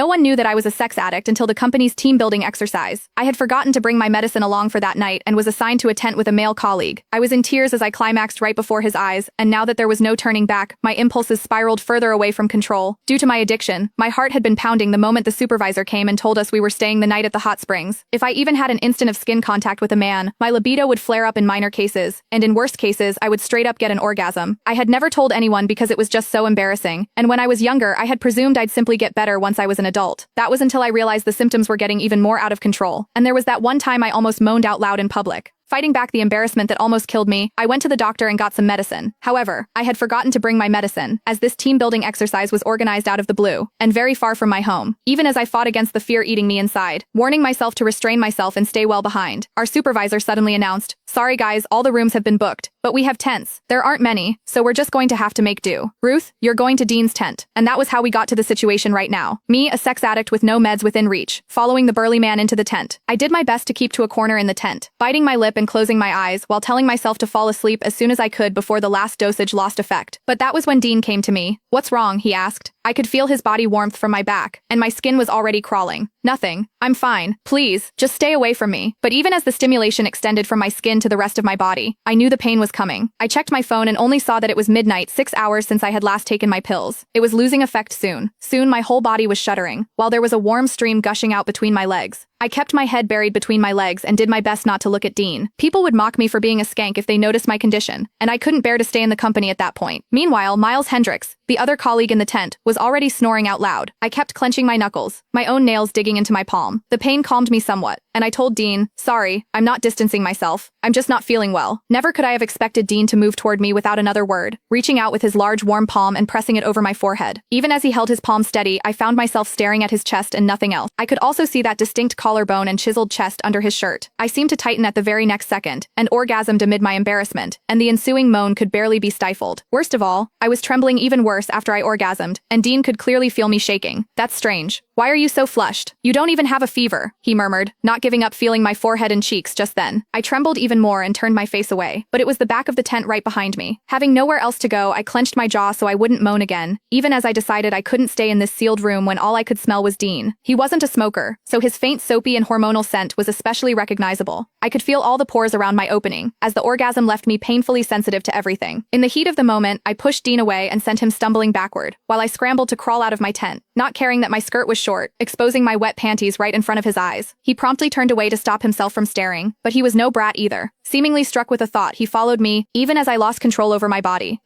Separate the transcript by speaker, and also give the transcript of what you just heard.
Speaker 1: No one knew that I was a sex addict until the company's team-building exercise. I had forgotten to bring my medicine along for that night and was assigned to a tent with a male colleague. I was in tears as I climaxed right before his eyes, and now that there was no turning back, my impulses spiraled further away from control. Due to my addiction, my heart had been pounding the moment the supervisor came and told us we were staying the night at the hot springs. If I even had an instant of skin contact with a man, my libido would flare up in minor cases, and in worst cases, I would straight up get an orgasm. I had never told anyone because it was just so embarrassing, and when I was younger, I had presumed I'd simply get better once I was an adult. That was until I realized the symptoms were getting even more out of control, and there was that one time I almost moaned out loud in public. Fighting back the embarrassment that almost killed me, I went to the doctor and got some medicine. However, I had forgotten to bring my medicine, as this team-building exercise was organized out of the blue, and very far from my home. Even as I fought against the fear eating me inside, warning myself to restrain myself and stay well behind, our supervisor suddenly announced, "Sorry guys, all the rooms have been booked, but we have tents. There aren't many, so we're just going to have to make do. Ruth, you're going to Dean's tent." And that was how we got to the situation right now. Me, a sex addict with no meds within reach, following the burly man into the tent. I did my best to keep to a corner in the tent, biting my lip and closing my eyes while telling myself to fall asleep as soon as I could before the last dosage lost effect. But that was when Dean came to me. "What's wrong?" he asked. I could feel his body warmth from my back, and my skin was already crawling. "Nothing. I'm fine. Please, just stay away from me." But even as the stimulation extended from my skin to the rest of my body, I knew the pain was coming. I checked my phone and only saw that it was midnight, 6 hours since I had last taken my pills. It was losing effect soon. Soon my whole body was shuddering, while there was a warm stream gushing out between my legs. I kept my head buried between my legs and did my best not to look at Dean. People would mock me for being a skank if they noticed my condition, and I couldn't bear to stay in the company at that point. Meanwhile, Miles Hendricks, the other colleague in the tent, was already snoring out loud. I kept clenching my knuckles, my own nails digging into my palm. The pain calmed me somewhat, and I told Dean, "Sorry, I'm not distancing myself. I'm just not feeling well." Never could I have expected Dean to move toward me without another word, reaching out with his large warm palm and pressing it over my forehead. Even as he held his palm steady, I found myself staring at his chest and nothing else. I could also see that distinct collarbone and chiseled chest under his shirt. I seemed to tighten at the very next second, and orgasmed amid my embarrassment, and the ensuing moan could barely be stifled. Worst of all, I was trembling even worse after I orgasmed, and Dean could clearly feel me shaking. "That's strange. Why are you so flushed? You don't even have a fever," he murmured, not giving up feeling my forehead and cheeks just then. I trembled even more and turned my face away, but it was the back of the tent right behind me. Having nowhere else to go, I clenched my jaw so I wouldn't moan again, even as I decided I couldn't stay in this sealed room when all I could smell was Dean. He wasn't a smoker, so his faint soapy and hormonal scent was especially recognizable. I could feel all the pores around my opening, as the orgasm left me painfully sensitive to everything. In the heat of the moment, I pushed Dean away and sent him stumbling backward, while I scrambled to crawl out of my tent, not caring that my skirt was short, exposing my wet panties right in front of his eyes. He promptly turned away to stop himself from staring, but he was no brat either. Seemingly struck with a thought, he followed me, even as I lost control over my body.